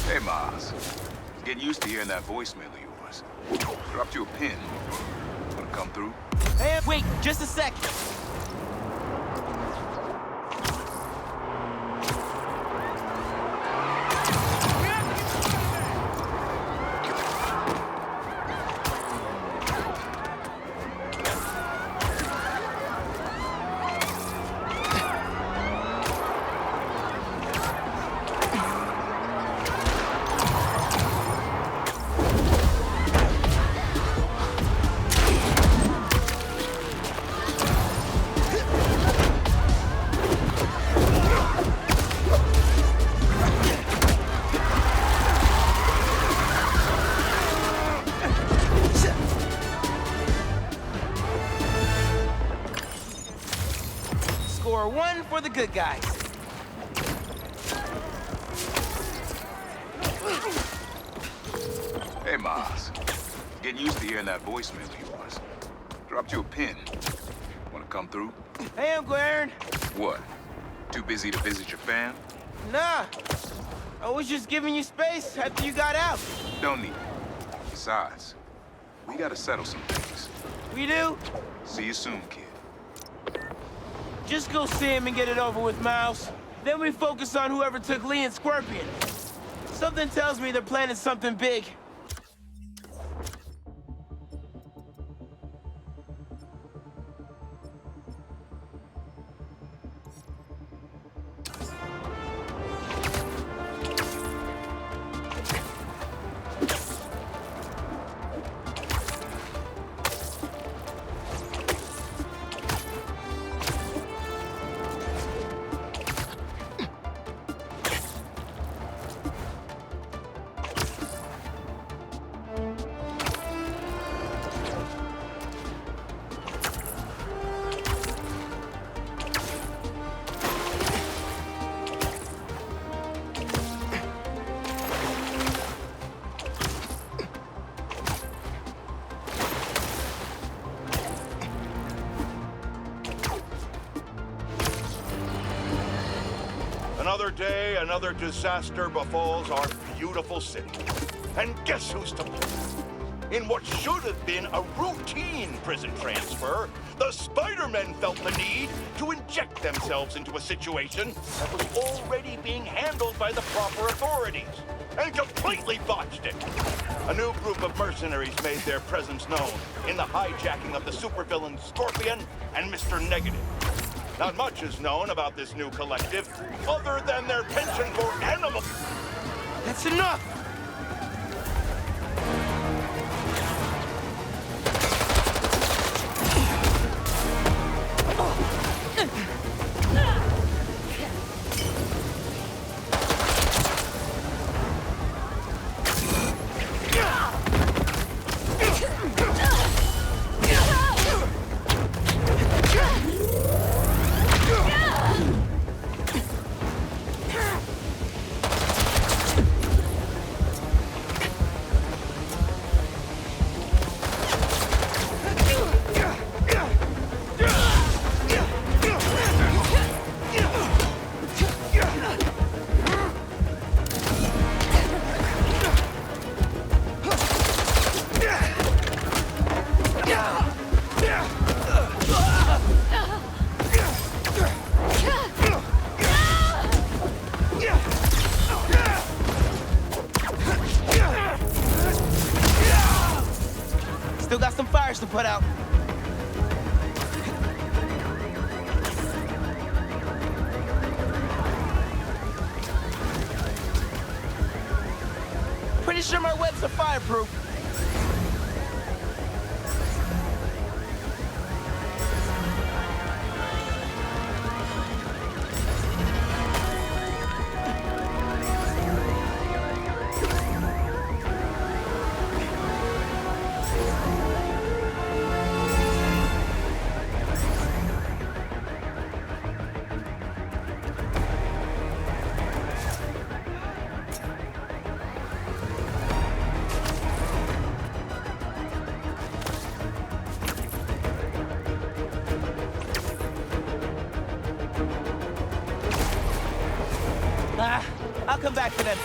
Hey, Miles. Getting used to hearing that voicemail of yours. Dropped you a pin. Wanna come through? Hey, wait, just a sec. Score one for the good guys. Hey, Miles. Getting used to hearing that voicemail of yours. Dropped you a pin. Wanna come through? Hey, Uncle Aaron. What? Too busy to visit your fam? Nah, I was just giving you space after you got out. Don't need it. Besides, we gotta settle some things. We do? See you soon, kid. Just go see him and get it over with, Miles. Then we focus on whoever took Lee and Scorpion. Something tells me they're planning something big. Another day, another disaster befalls our beautiful city. And guess who's to blame? In what should have been a routine prison transfer, the Spider-Men felt the need to inject themselves into a situation that was already being handled by the proper authorities, and completely botched it. A new group of mercenaries made their presence known in the hijacking of the supervillain Scorpion and Mr. Negative. Not much is known about this new collective, other than their penchant for animals. That's enough! Still got some fires to put out. Pretty sure my webs are fireproof. I'll come back to them.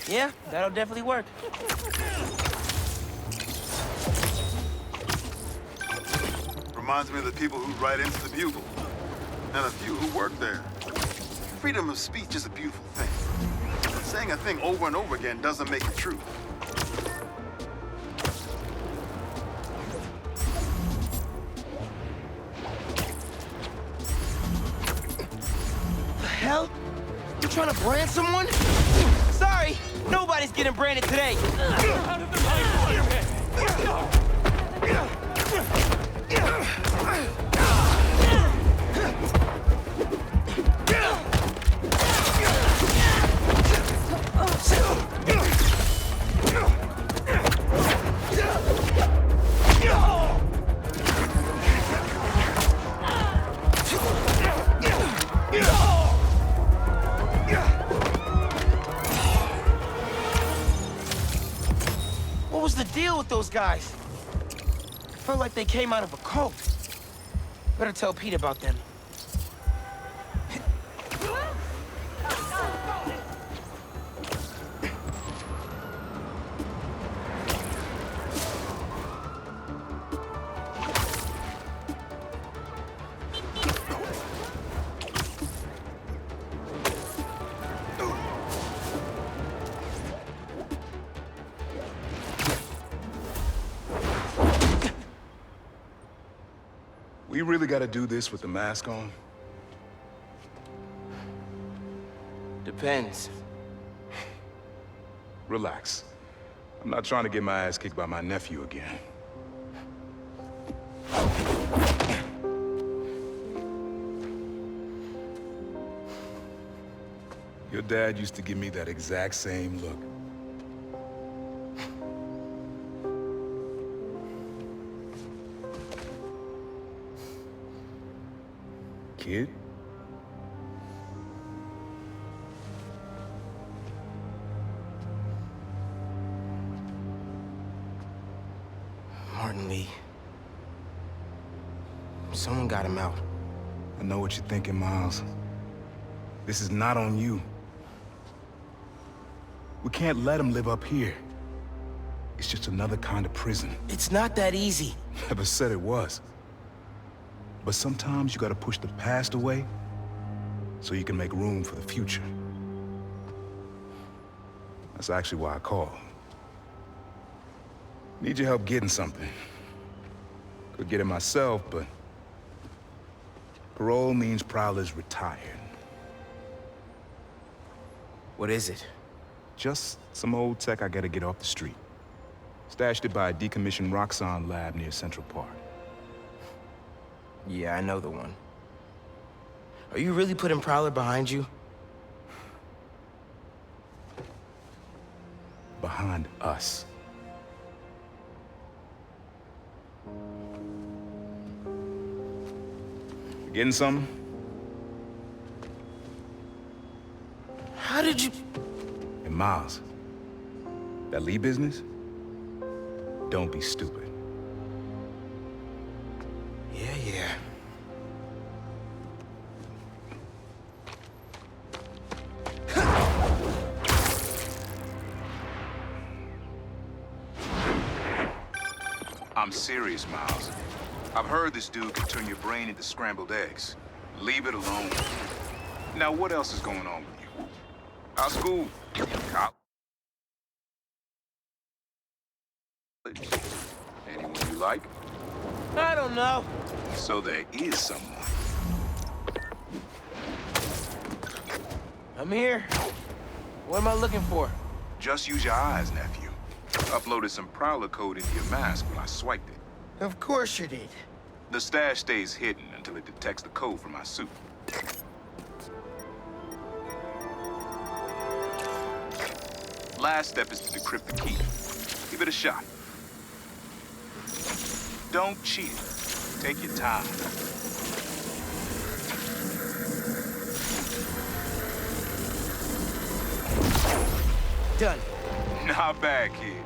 Yeah, that'll definitely work. Reminds me of the people who write into the Bugle, and a few who work there. Freedom of speech is a beautiful thing. Saying a thing over and over again doesn't make it true. The hell? You trying to brand someone? Sorry, nobody's getting branded today. What was the deal with those guys? Felt like they came out of a cult. Better tell Pete about them. We really gotta do this with the mask on? Depends. Relax. I'm not trying to get my ass kicked by my nephew again. Your dad used to give me that exact same look. Kid? Martin Lee. Someone got him out. I know what you're thinking, Miles. This is not on you. We can't let him live up here. It's just another kind of prison. It's not that easy. Never said it was. But sometimes you gotta push the past away so you can make room for the future. That's actually why I called. Need your help getting something. Could get it myself, but parole means Prowler's retired. What is it? Just some old tech I gotta get off the street. Stashed it by a decommissioned Roxxon lab near Central Park. Yeah, I know the one. Are you really putting Prowler behind you? Behind us. You getting something? How did you... Hey, Miles, that Lee business? Don't be stupid. Yeah. I'm serious, Miles. I've heard this dude can turn your brain into scrambled eggs. Leave it alone. Now, what else is going on with you? How's school? College? Anyone you like? I don't know. So there is someone. I'm here. What am I looking for? Just use your eyes, nephew. Uploaded some Prowler code into your mask when I swiped it. Of course you did. The stash stays hidden until it detects the code from my suit. Last step is to decrypt the key. Give it a shot. Don't cheat. Take your time. Done. Not bad, kid.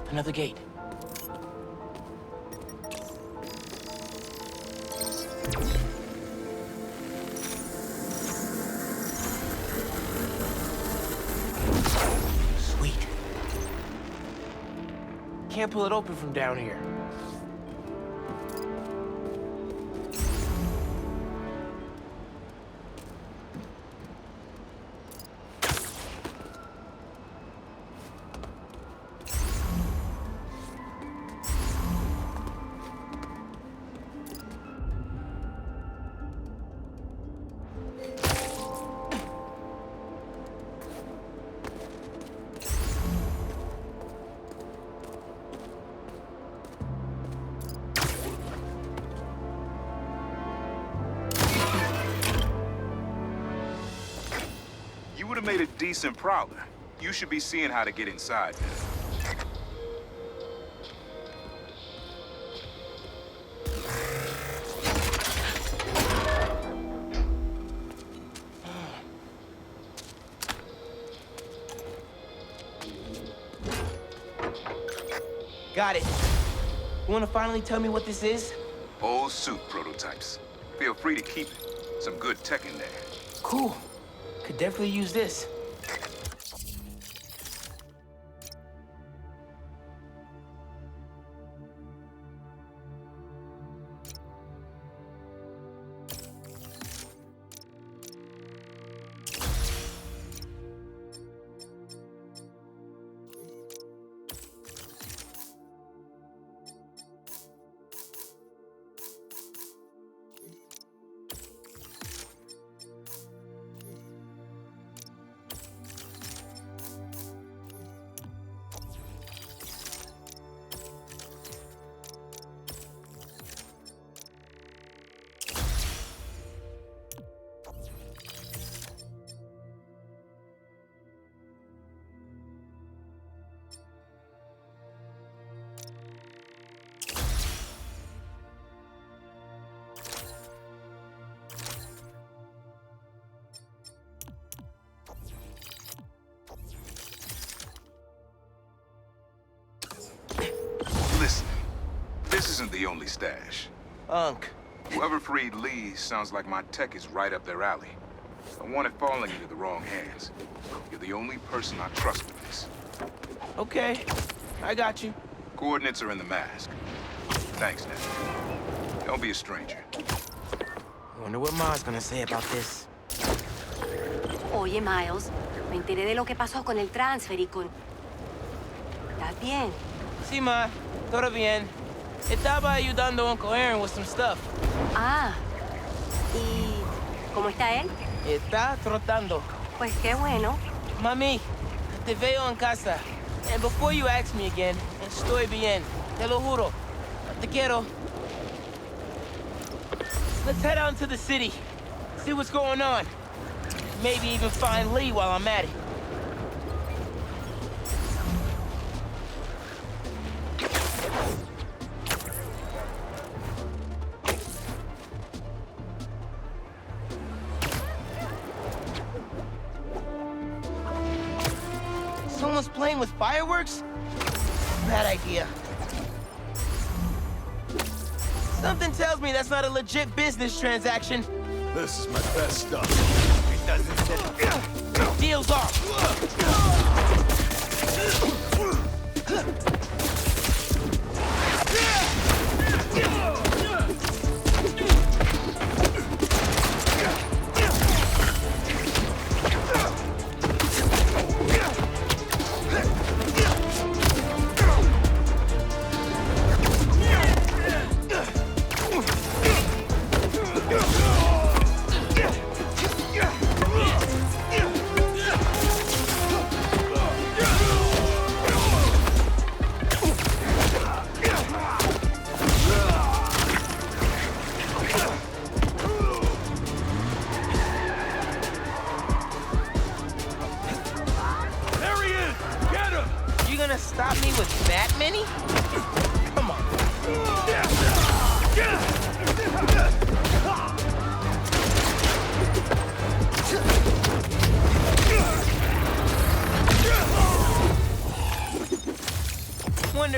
Another gate. Sweet. Can't pull it open from down here. You would have made a decent prowler. You should be seeing how to get inside. Got it. You wanna finally tell me what this is? Old suit prototypes. Feel free to keep it. Some good tech in there. Cool. Could definitely use this. Listen, this isn't the only stash. Unc. Whoever freed Lee sounds like my tech is right up their alley. I want it falling into the wrong hands. You're the only person I trust with this. Okay. I got you. Coordinates are in the mask. Thanks, Ned. Don't be a stranger. Wonder what Ma's gonna say about this. Oye, Miles, me enteré de lo que pasó con el transfer y con... ¿Estás bien? Sí, Ma. Todo bien. Estaba ayudando a Uncle Aaron with some stuff. Ah. ¿Y cómo está él? Está trotando. Pues qué bueno. Mami, te veo en casa. And before you ask me again, estoy bien. Te lo juro. Te quiero. Let's head out into the city. See what's going on. Maybe even find Lee while I'm at it. Someone's playing with fireworks? Bad idea. Something tells me that's not a legit business transaction. This is my best stuff. Deal's off. Stop me with that many? Come on.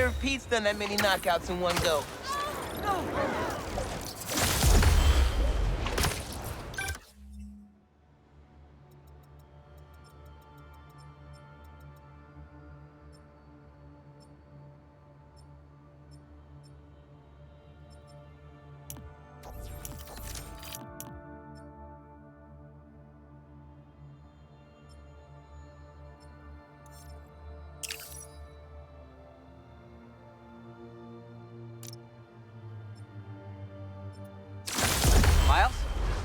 Wonder if Pete's done that many knockouts in one go. Miles?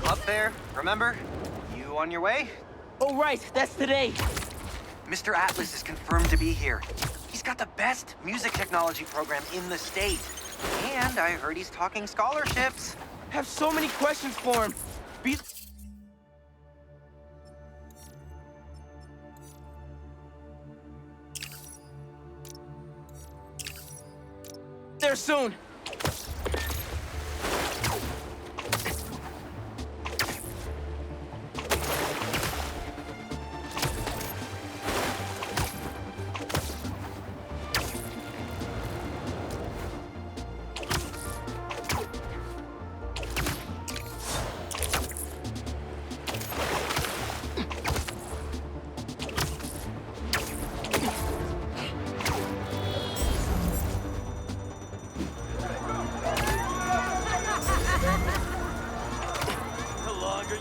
Up there, remember? You on your way? Oh, right, that's today. Mr. Atlas is confirmed to be here. He's got the best music technology program in the state. And I heard he's talking scholarships. Have so many questions for him. Be there soon.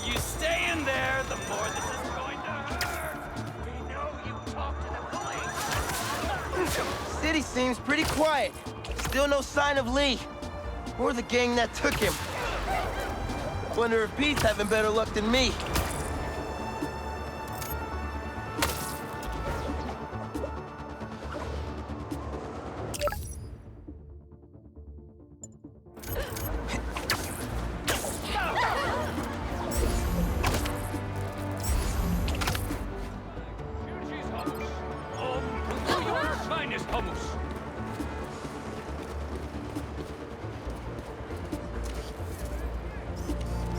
You stay in there, the more this is going to hurt. We know you talked to the police. City seems pretty quiet. Still no sign of Lee. Or the gang that took him. Wonder if Pete's having better luck than me.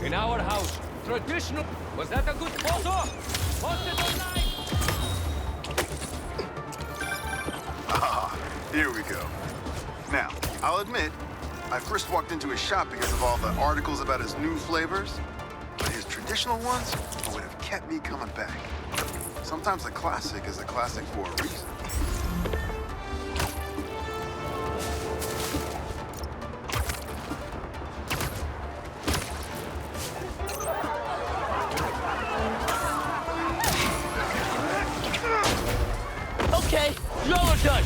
In our house, traditional. Was that a good photo? Post it online. Ah, here we go. Now, I'll admit, I first walked into his shop because of all the articles about his new flavors, but his traditional ones would have kept me coming back. Sometimes a classic is a classic for a reason. Okay, y'all are done.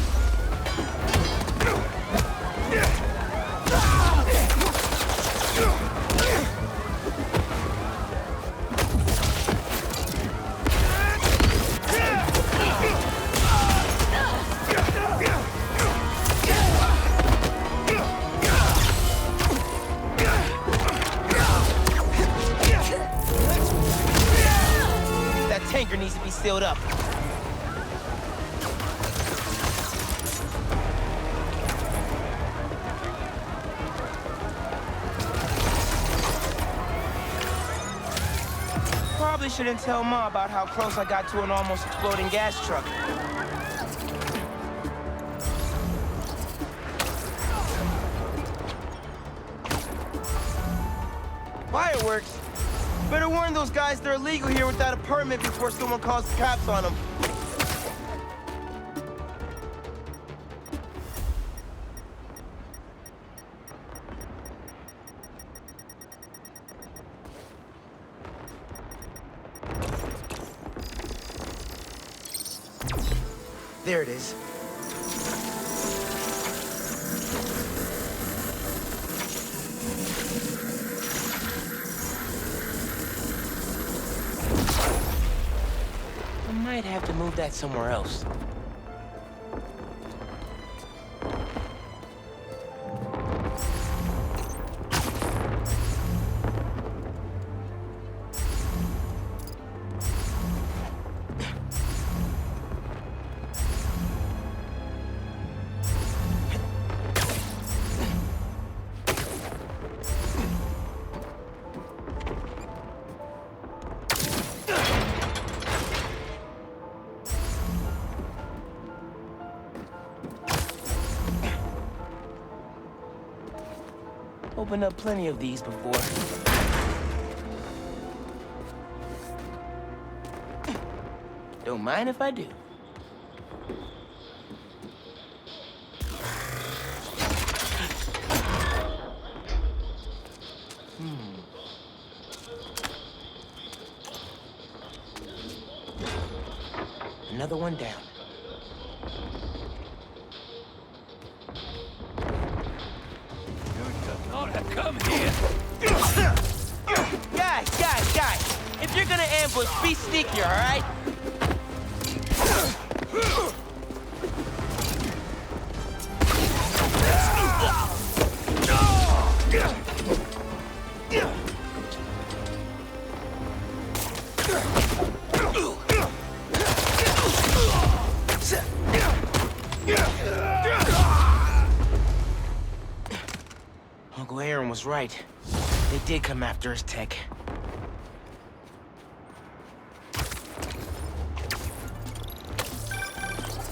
That tanker needs to be sealed up. Probably shouldn't tell Ma about how close I got to an almost exploding gas truck. Fireworks? Better warn those guys they're illegal here without a permit before someone calls the cops on them. There it is. I might have to move that somewhere else. Opened up plenty of these before. Don't mind if I do. Another one down. Come here! Guys! If you're gonna ambush, be sneaky, all right? Uncle Aaron was right. They did come after his tech.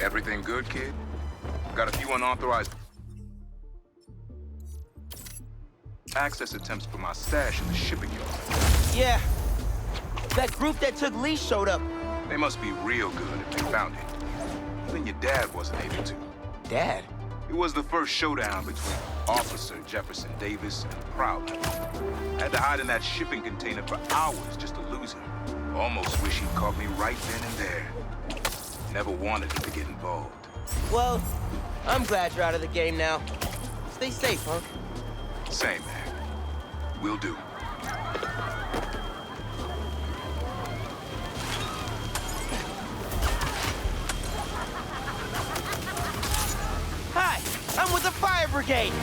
Everything good, kid? Got a few unauthorized access attempts for my stash in the shipping yard. Yeah. That group that took Lee showed up. They must be real good if they found it. Even your dad wasn't able to. Dad? It was the first showdown between Officer Jefferson Davis and Prowler. Had to hide in that shipping container for hours just to lose him. Almost wish he'd caught me right then and there. Never wanted him to get involved. Well, I'm glad you're out of the game now. Stay safe, Hunk. Same, man. Will do. Hi, I'm with the fire brigade.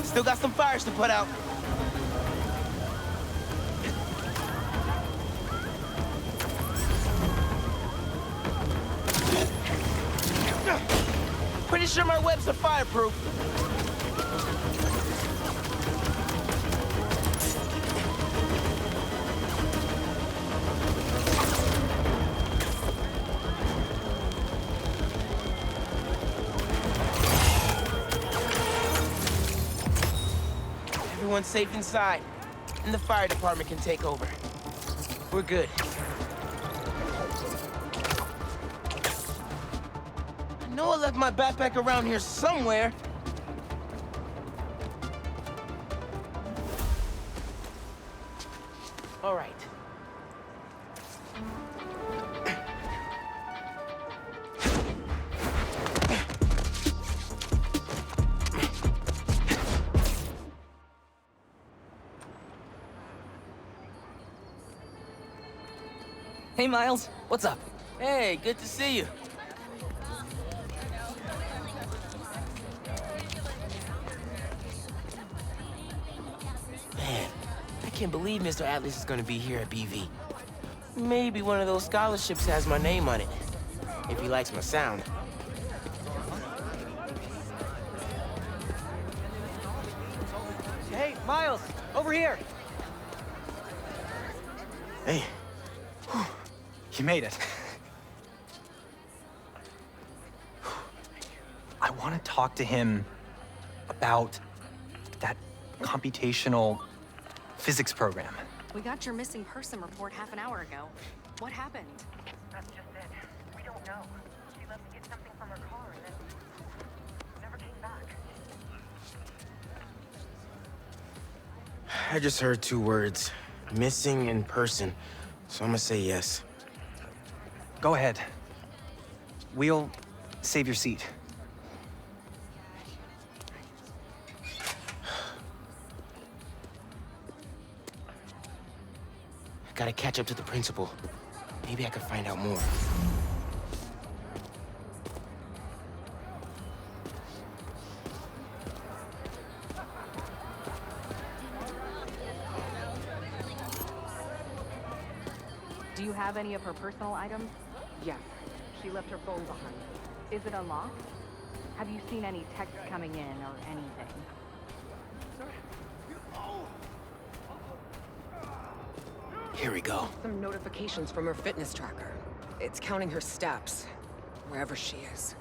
Still got some fires to put out. Pretty sure my webs are fireproof. Everyone's safe inside, and the fire department can take over. We're good. I know I left my backpack around here somewhere. All right. Hey, Miles. What's up? Hey, good to see you. Man, I can't believe Mr. Atlas is gonna be here at BV. Maybe one of those scholarships has my name on it, if he likes my sound. Hey, Miles, over here. Hey. You made it. I want to talk to him about that computational physics program. We got your missing person report half an hour ago. What happened? That's just it. We don't know. She left to get something from her car and then never came back. I just heard two words. Missing in person. So I'm gonna say yes. Go ahead. We'll save your seat. Gotta catch up to the principal. Maybe I could find out more. Do you have any of her personal items? Yes. She left her phone behind. Is it unlocked? Have you seen any texts coming in or anything? Here we go. Some notifications from her fitness tracker. It's counting her steps, wherever she is.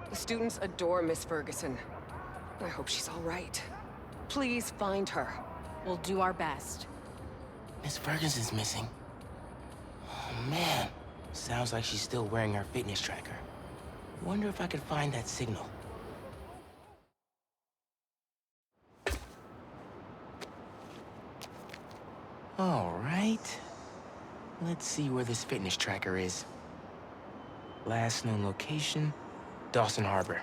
The students adore Miss Ferguson. I hope she's all right. Please find her. We'll do our best. Miss Ferguson's missing. Oh, man. Sounds like she's still wearing her fitness tracker. Wonder if I could find that signal. All right. Let's see where this fitness tracker is. Last known location, Dawson Harbor.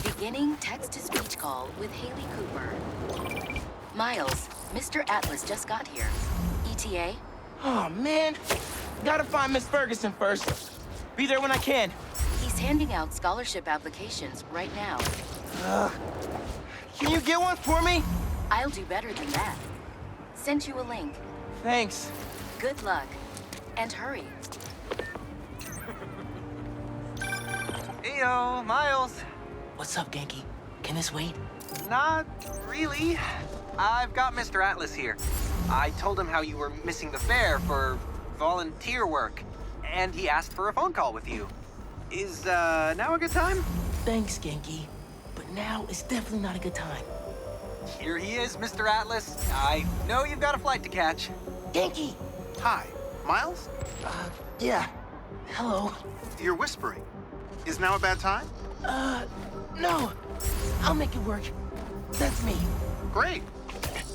Beginning text-to-speech call with Haley Cooper. Miles, Mr. Atlas just got here. ETA? Oh, man. Gotta find Miss Ferguson first. Be there when I can. He's handing out scholarship applications right now. Can you get one for me? I'll do better than that. Sent you a link. Thanks. Good luck. And hurry. Heyo, Miles. What's up, Genki? Can this wait? Not really. I've got Mr. Atlas here. I told him how you were missing the fair for volunteer work, and he asked for a phone call with you. Is, now a good time? Thanks, Genki. But now is definitely not a good time. Here he is, Mr. Atlas. I know you've got a flight to catch. Genki! Hi, Miles? Yeah. Hello. You're whispering. Is now a bad time? No. I'll make it work. That's me. Great.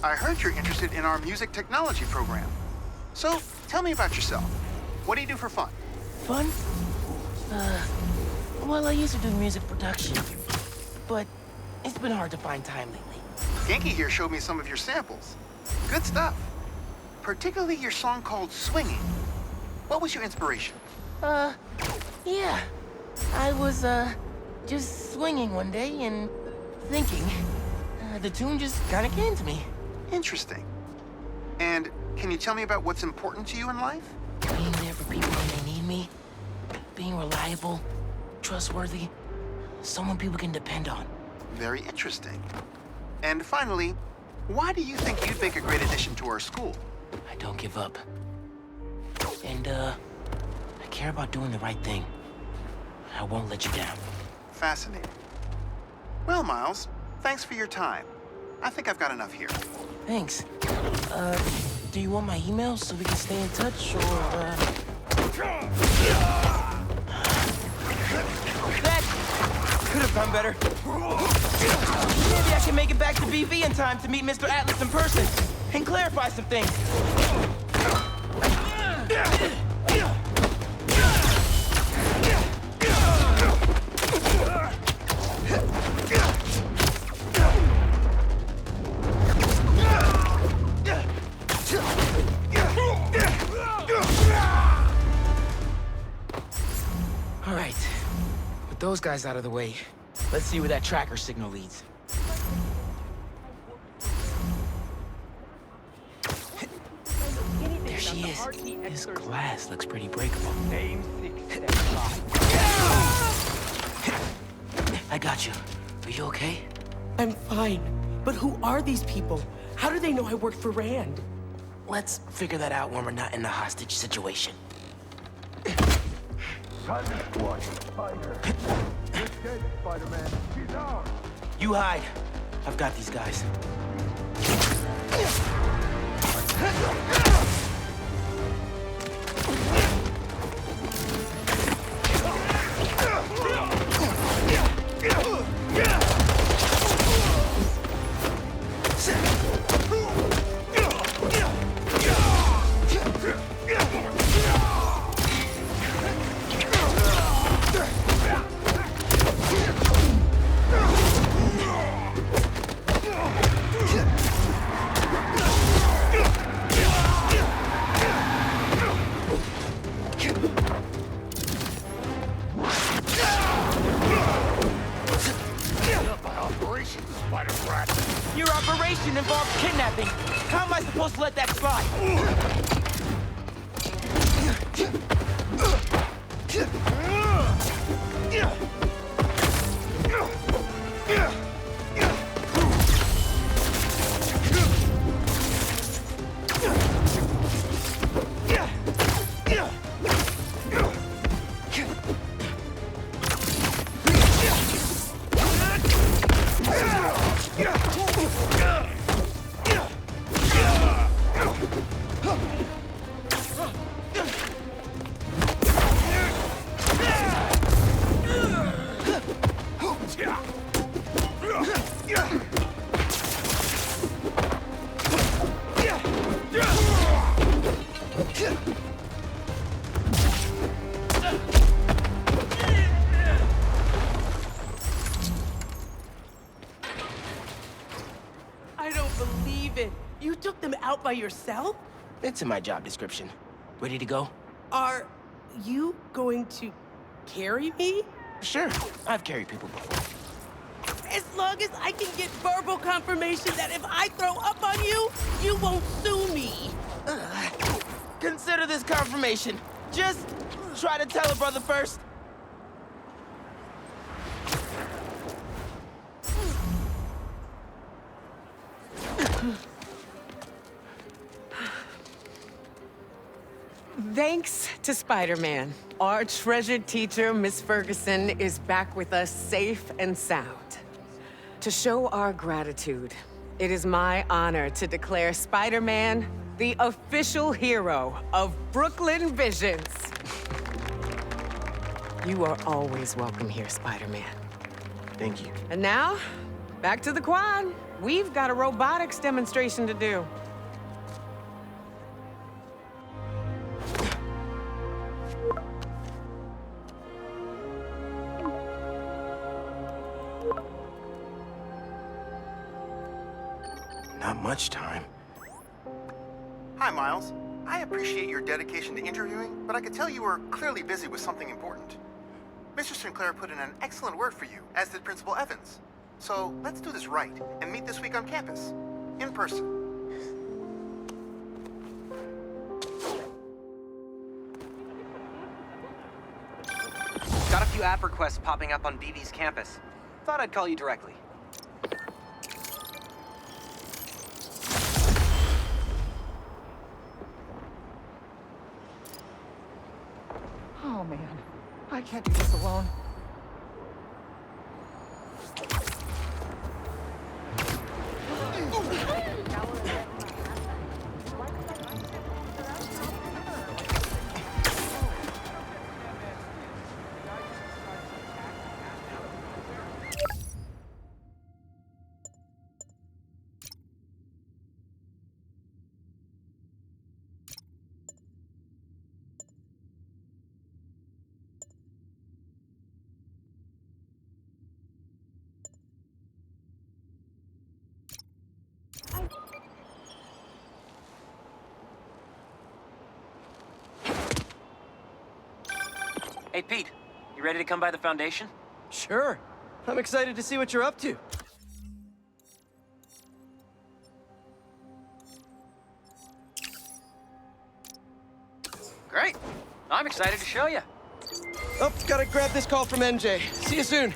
I heard you're interested in our music technology program. So, tell me about yourself. What do you do for fun? Fun? Well, I used to do music production, but it's been hard to find time lately. Genki here showed me some of your samples. Good stuff. Particularly your song called Swinging. What was your inspiration? Yeah. I was, just swinging one day and thinking. The tune just kinda came to me. Interesting. And can you tell me about what's important to you in life? Being there for people when they need me. Being reliable, trustworthy, someone people can depend on. Very interesting. And finally, why do you think you'd make a great addition to our school? I don't give up. And, I care about doing the right thing. I won't let you down. Fascinating. Well, Miles, thanks for your time. I think I've got enough here. Thanks. Do you want my email so we can stay in touch, or, That could have gone better. Maybe I can make it back to BV in time to meet Mr. Atlas in person and clarify some things. All right, with those guys out of the way, let's see where that tracker signal leads. There she is. This glass looks pretty breakable. I got you. Are you okay? I'm fine. But who are these people? How do they know I worked for Rand? Let's figure that out when we're not in a hostage situation. Spider-Man. She's out. You hide. I've got these guys. spider brat! Your operation involved kidnapping. How am I supposed to let that slide? I don't believe it. You took them out by yourself? It's in my job description. Ready to go? Are you going to carry me? Sure. I've carried people before. As long as I can get verbal confirmation that if I throw up on you, you won't sue me. Consider this confirmation. Just try to tell a brother first. Thanks to Spider-Man, our treasured teacher, Miss Ferguson, is back with us safe and sound. To show our gratitude, it is my honor to declare Spider-Man the official hero of Brooklyn Visions. You are always welcome here, Spider-Man. Thank you. And now, back to the quad. We've got a robotics demonstration to do. Not much time. Hi, Miles. I appreciate your dedication to interviewing, but I could tell you were clearly busy with something important. Mr. Sinclair put in an excellent word for you, as did Principal Evans. So let's do this right and meet this week on campus, in person. Got a few app requests popping up on BB's campus. Thought I'd call you directly. Oh, man. I can't do this alone. Hey, Pete. You ready to come by the Foundation? Sure. I'm excited to see what you're up to. Great. I'm excited to show you. Oh, gotta grab this call from MJ. See you soon.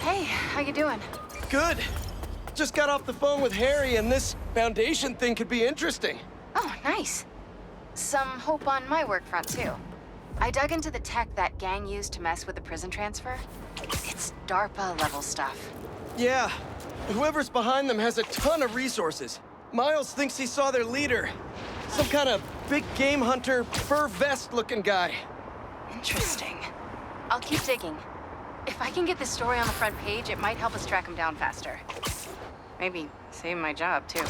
Hey, how you doing? Good. Just got off the phone with Harry, and this Foundation thing could be interesting. Oh, nice. Some hope on my work front, too. I dug into the tech that gang used to mess with the prison transfer. It's DARPA-level stuff. Yeah. Whoever's behind them has a ton of resources. Miles thinks he saw their leader. Some kind of big game hunter, fur vest-looking guy. Interesting. I'll keep digging. If I can get this story on the front page, it might help us track him down faster. Maybe save my job, too.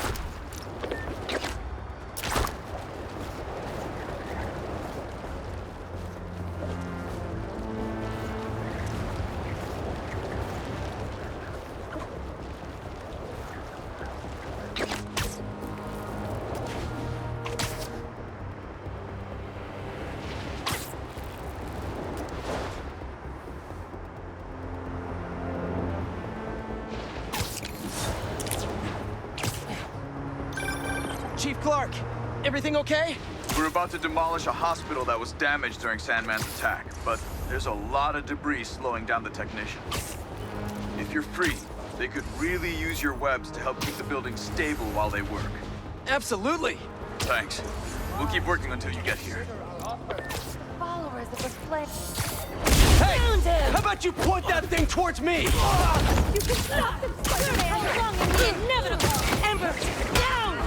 Chief Clark, everything okay? We're about to demolish a hospital that was damaged during Sandman's attack, but there's a lot of debris slowing down the technicians. If you're free, they could really use your webs to help keep the building stable while they work. Absolutely. Thanks. We'll keep working until you get here. Followers of the flame. Hey! How about you point that thing towards me? You can stop them, Spider-Man! Prolonging the inevitable! Ember, down!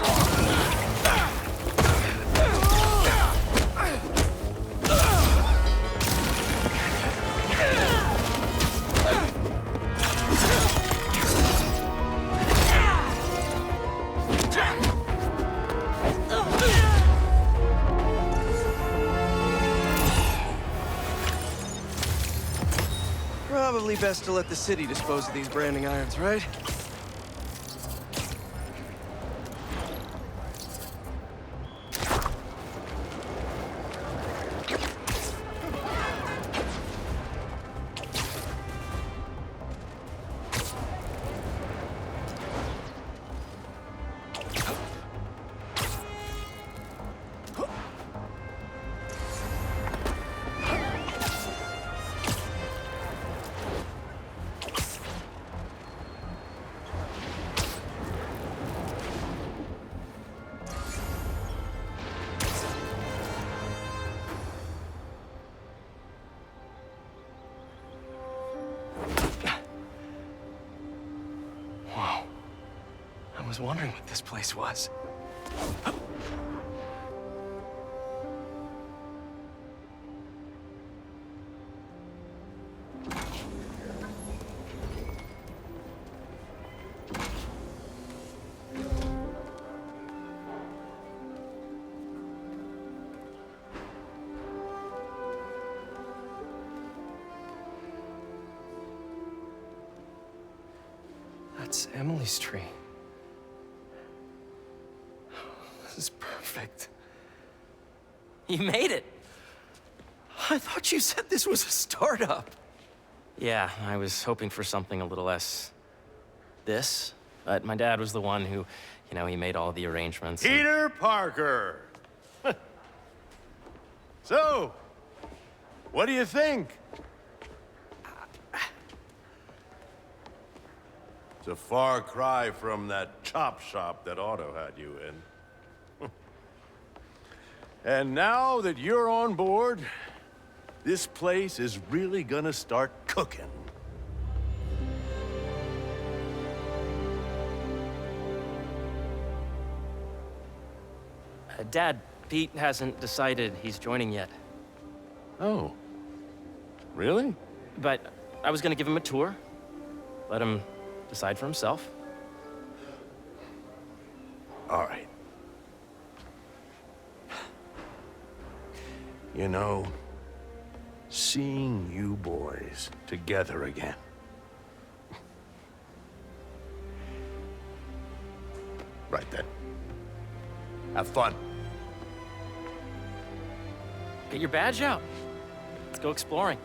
Probably best to let the city dispose of these branding irons, right? I was wondering what this place was. That's Emily's tree. This is perfect. You made it. I thought you said this was a startup. Yeah, I was hoping for something a little less this, but my dad was the one who, he made all the arrangements. Peter Parker! So, what do you think? It's a far cry from that chop shop that Otto had you in. And now that you're on board, this place is really gonna start cooking. Dad, Pete hasn't decided he's joining yet. Oh. Really? But I was gonna give him a tour, let him decide for himself. All right. You know, seeing you boys together again. Right then. Have fun. Get your badge out. Let's go exploring.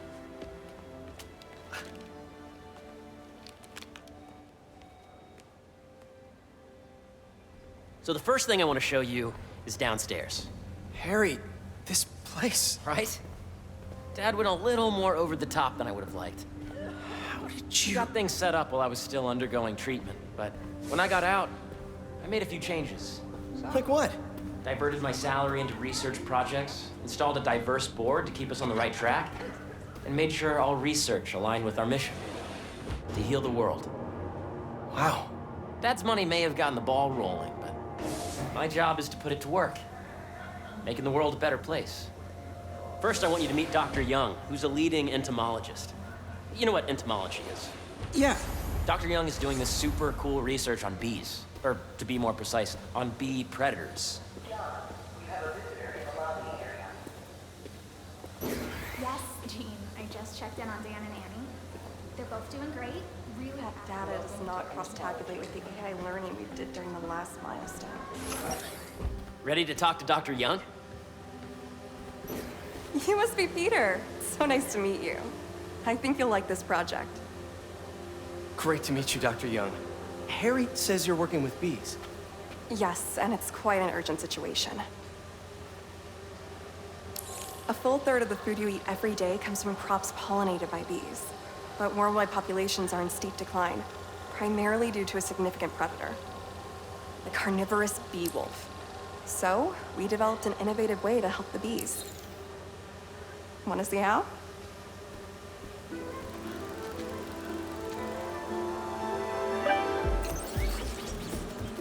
So the first thing I want to show you is downstairs. Harry, this place. Right? Dad went a little more over the top than I would have liked. How did you... got things set up while I was still undergoing treatment, but when I got out, I made a few changes. Like what? Diverted my salary into research projects, installed a diverse board to keep us on the right track, and made sure all research aligned with our mission, to heal the world. Wow. Dad's money may have gotten the ball rolling, but my job is to put it to work, making the world a better place. First, I want you to meet Dr. Young, who's a leading entomologist. You know what entomology is? Yeah. Dr. Young is doing this super cool research on bees, or to be more precise, on bee predators. Yes, Jean. I just checked in on Dan and Annie. They're both doing great. Really That data does not cross-tabulate with the AI learning we did during the last milestone. Ready to talk to Dr. Young? You must be Peter. So nice to meet you. I think you'll like this project. Great to meet you, Dr. Young. Harry says you're working with bees. Yes, and it's quite an urgent situation. A full third of the food you eat every day comes from crops pollinated by bees. But worldwide populations are in steep decline, primarily due to a significant predator, the carnivorous bee wolf. So, we developed an innovative way to help the bees. Want to see how?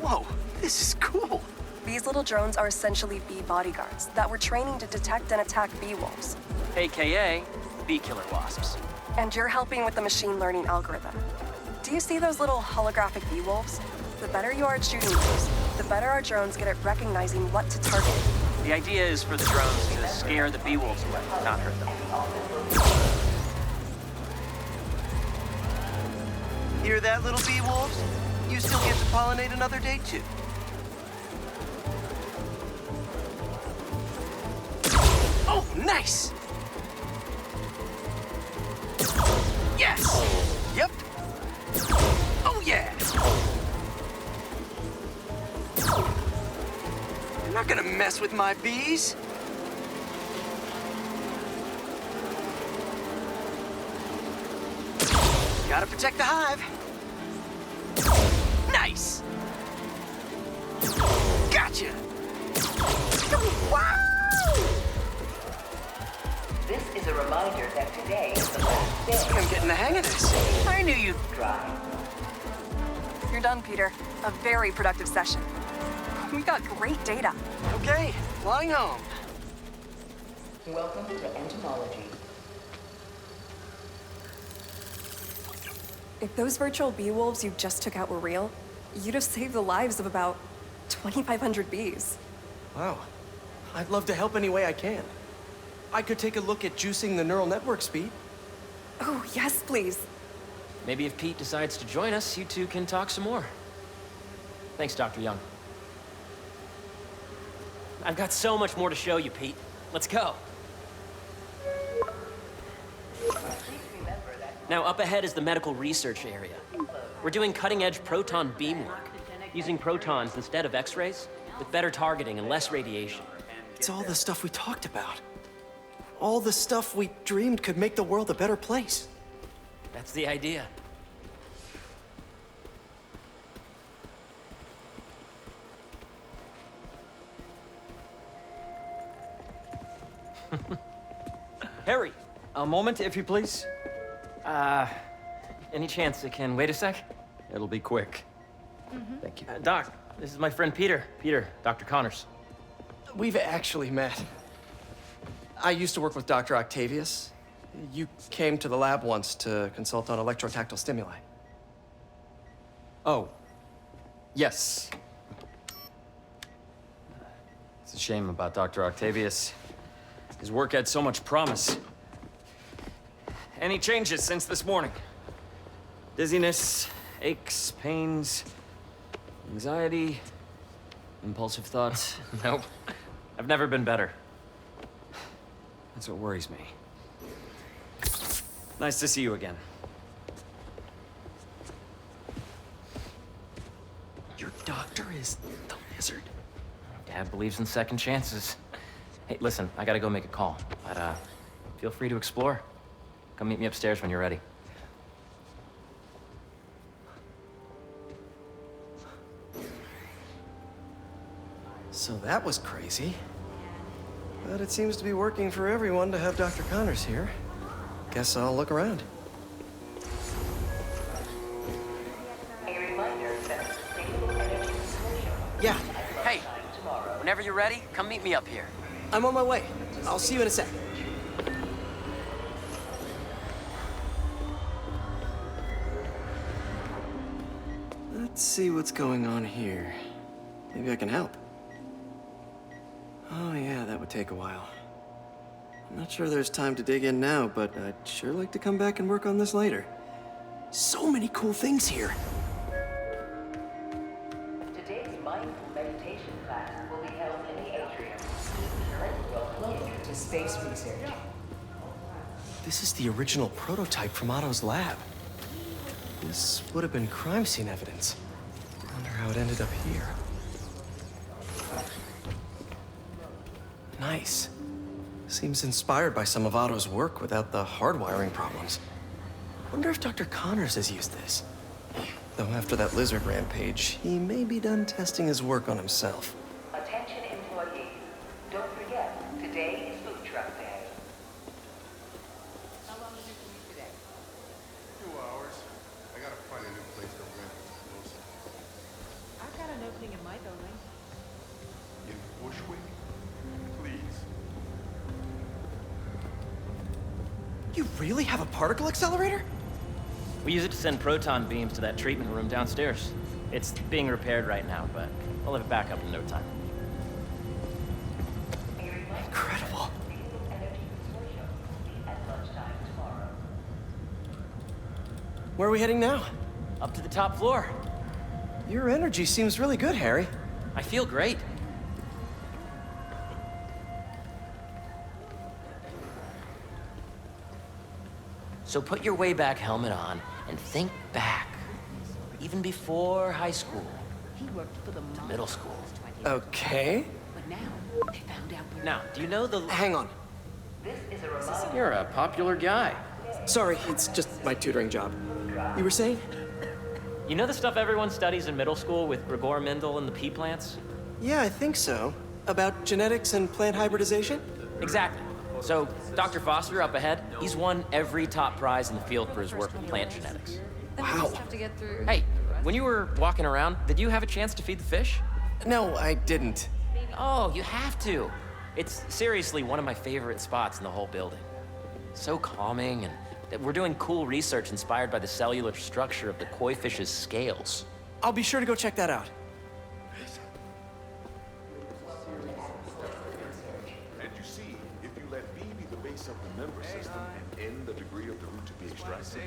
Whoa, this is cool. These little drones are essentially bee bodyguards that we're training to detect and attack bee wolves. AKA bee killer wasps. And you're helping with the machine learning algorithm. Do you see those little holographic bee wolves? The better you are at shooting those, the better our drones get at recognizing what to target. The idea is for the drones to scare the bee wolves away, not hurt them. Hear that, little bee wolves? You still get to pollinate another day, too. Oh, nice! Yes! Yep! Oh, yeah! You're not gonna mess with my bees. Gotta protect the hive. Nice! Gotcha! Wow! This is a reminder that today is the last day. I'm getting the hang of this. I knew you'd try. You're done, Peter. A very productive session. We got great data. Okay, flying home. Welcome to entomology. If those virtual bee wolves you just took out were real, you'd have saved the lives of about 2,500 bees. Wow. I'd love to help any way I can. I could take a look at juicing the neural network speed. Oh, yes, please. Maybe if Pete decides to join us, you two can talk some more. Thanks, Dr. Young. I've got so much more to show you, Pete. Let's go. Now, up ahead is the medical research area. We're doing cutting-edge proton beam work, using protons instead of X-rays, with better targeting and less radiation. It's all the stuff we talked about. All the stuff we dreamed could make the world a better place. That's the idea. Harry, a moment, if you please. Any chance it can wait a sec? It'll be quick. Thank you. Doc, this is my friend Peter. Peter, Dr. Connors. We've actually met. I used to work with Dr. Octavius. You came to the lab once to consult on electrotactile stimuli. Oh, yes. It's a shame about Dr. Octavius. His work had so much promise. Any changes since this morning? Dizziness, aches, pains, anxiety, impulsive thoughts? Nope. I've never been better. That's what worries me. Nice to see you again. Your doctor is the lizard. Dad believes in second chances. Hey, listen, I gotta go make a call, but feel free to explore. Come meet me upstairs when you're ready. So that was crazy. But it seems to be working for everyone to have Dr. Connors here. Guess I'll look around. Yeah. Hey, whenever you're ready, come meet me up here. I'm on my way. I'll see you in a sec. Let's see what's going on here. Maybe I can help. Oh yeah, that would take a while. I'm not sure there's time to dig in now, but I'd sure like to come back and work on this later. So many cool things here. Today's mindful meditation class will be held in the atrium. Welcome to space research. This is the original prototype from Otto's lab. This would have been crime scene evidence. I wonder how it ended up here. Nice. Seems inspired by some of Otto's work without the hardwiring problems. Wonder if Dr. Connors has used this. Though after that lizard rampage, he may be done testing his work on himself. Attention employees. Don't forget, today is food truck day. How long is your commute today? 2 hours. I gotta find a new place to rent. I've got an opening in my building. In Bushwick? Please. You really have a particle accelerator? We use it to send proton beams to that treatment room downstairs. It's being repaired right now, but we'll have it back up in no time. Incredible. Where are we heading now? Up to the top floor. Your energy seems really good, Harry. I feel great. So put your Wayback helmet on and think back. Even before high school. He worked for the To middle school. Okay. But now, they found out where... Now, do you know the... Hang on. This is a reminder. You're a popular guy. Sorry, it's just my tutoring job. You were saying? You know the stuff everyone studies in middle school with Gregor Mendel and the pea plants? Yeah, I think so. About genetics and plant hybridization? Exactly. So, Dr. Foster up ahead, he's won every top prize in the field for his work with plant genetics. Wow. Hey, when you were walking around, did you have a chance to feed the fish? No, I didn't. Oh, you have to. It's seriously one of my favorite spots in the whole building. So calming, and we're doing cool research inspired by the cellular structure of the koi fish's scales. I'll be sure to go check that out. And you see, if you let B be the base of the member system and N the degree of the root to be extracted,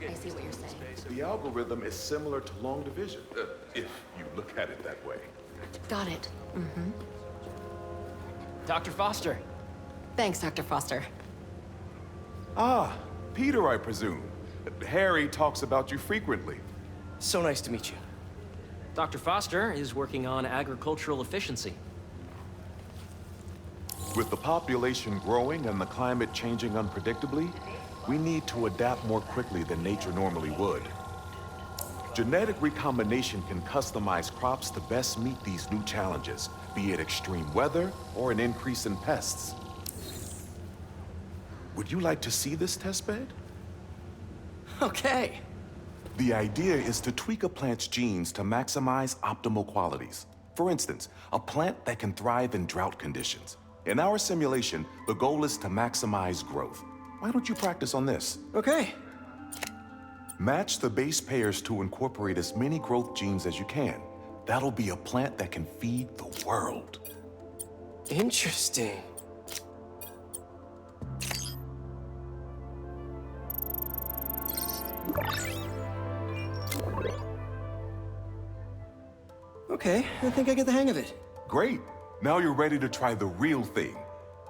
I see what you're saying. the algorithm is similar to long division, if you look at it that way. Got it. Mm-hmm. Dr. Foster. Thanks, Dr. Foster. Ah, Peter, I presume. Harry talks about you frequently. So nice to meet you. Dr. Foster is working on agricultural efficiency. With the population growing and the climate changing unpredictably, we need to adapt more quickly than nature normally would. Genetic recombination can customize crops to best meet these new challenges, be it extreme weather or an increase in pests. Would you like to see this testbed? Okay. The idea is to tweak a plant's genes to maximize optimal qualities. For instance, a plant that can thrive in drought conditions. In our simulation, the goal is to maximize growth. Why don't you practice on this? Okay. Match the base pairs to incorporate as many growth genes as you can. That'll be a plant that can feed the world. Interesting. Okay, I think I get the hang of it. Great. Now you're ready to try the real thing.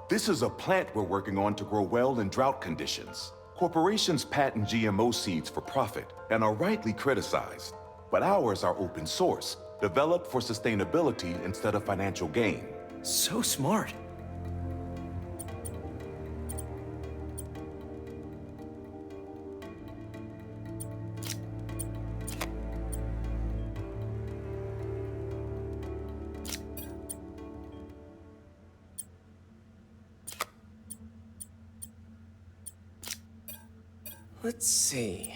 This is a plant we're working on to grow well in drought conditions. Corporations patent GMO seeds for profit and are rightly criticized. But ours are open source, developed for sustainability instead of financial gain. So smart. Let's see.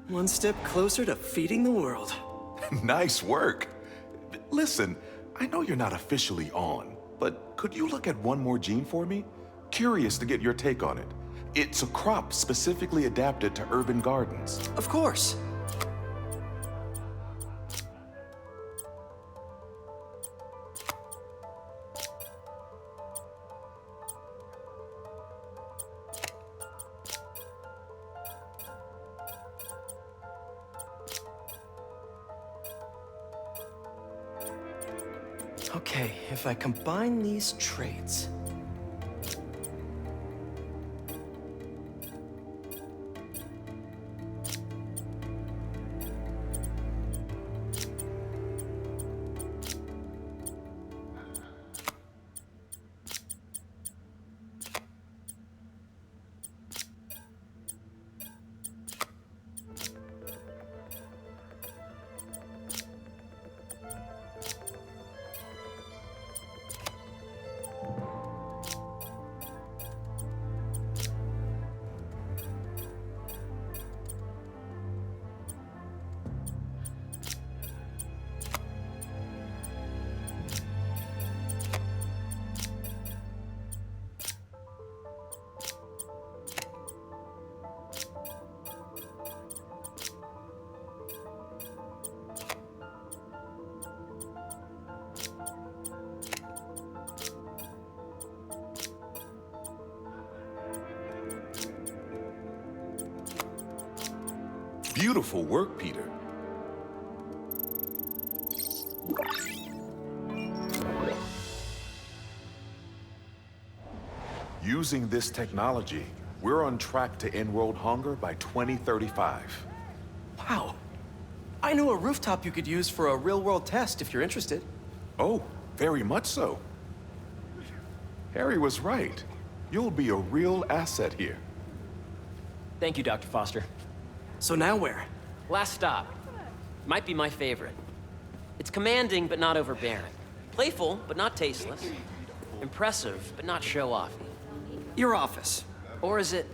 One step closer to feeding the world. Nice work. Listen, I know you're not officially on, but could you look at one more gene for me? Curious to get your take on it. It's a crop specifically adapted to urban gardens. Of course. Okay, if I combine these traits... Beautiful work, Peter. Using this technology, we're on track to end world hunger by 2035. Wow. I know a rooftop you could use for a real-world test if you're interested. Oh, very much so. Harry was right. You'll be a real asset here. Thank you, Dr. Foster. So now where? Last stop. Might be my favorite. It's commanding, but not overbearing. Playful, but not tasteless. Impressive, but not show-offy. Your office. Or is it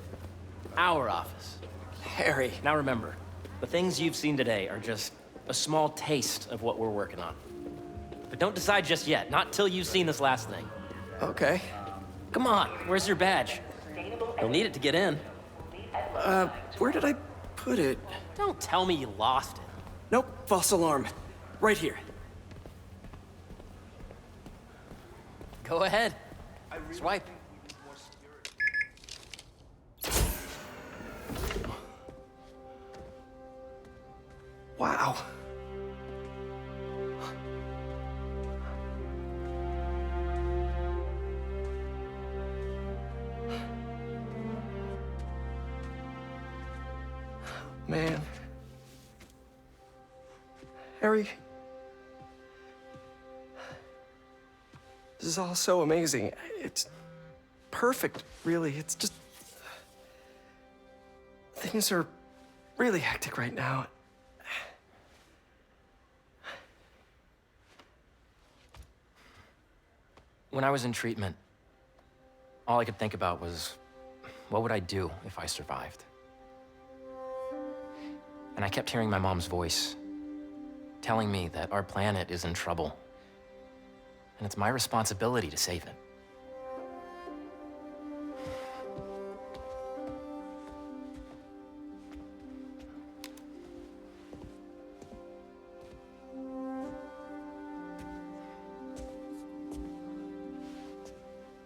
our office? Harry. Now remember, the things you've seen today are just a small taste of what we're working on. But don't decide just yet, not till you've seen this last thing. Okay. Come on, where's your badge? You'll need it to get in. Where did I put it? Don't tell me you lost it. Nope, false alarm. Right here. Go ahead. Swipe. Wow. Man. Harry. This is all so amazing. It's perfect, really. It's just... Things are really hectic right now. When I was in treatment, all I could think about was, what would I do if I survived? And I kept hearing my mom's voice, telling me that our planet is in trouble, and it's my responsibility to save it.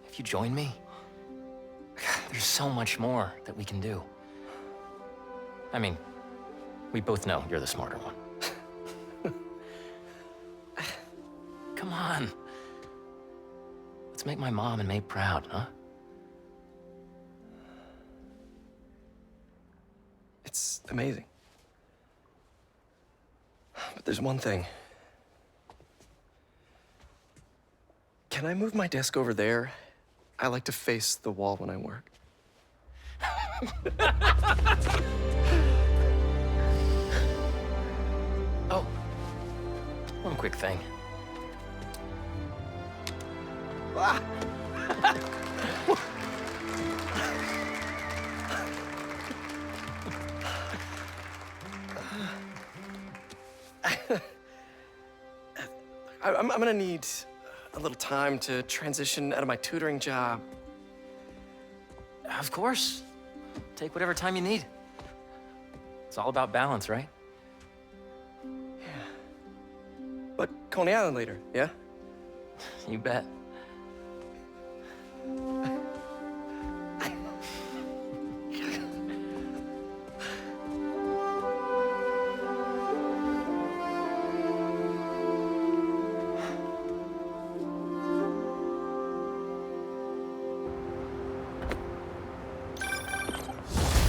If you join me, there's so much more that we can do. I mean, we both know you're the smarter one. Come on. Let's make my mom and May proud, huh? It's amazing. But there's one thing. Can I move my desk over there? I like to face the wall when I work. Oh, one quick thing. Ah. I'm gonna need a little time to transition out of my tutoring job. Of course. Take whatever time you need. It's all about balance, right? But Coney Island later, yeah? You bet.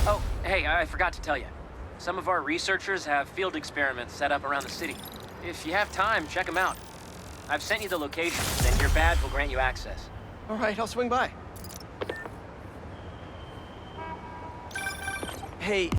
Oh, hey, I forgot to tell you. Some of our researchers have field experiments set up around the city. If you have time, check them out. I've sent you the locations, and your badge will grant you access. All right, I'll swing by. Hey,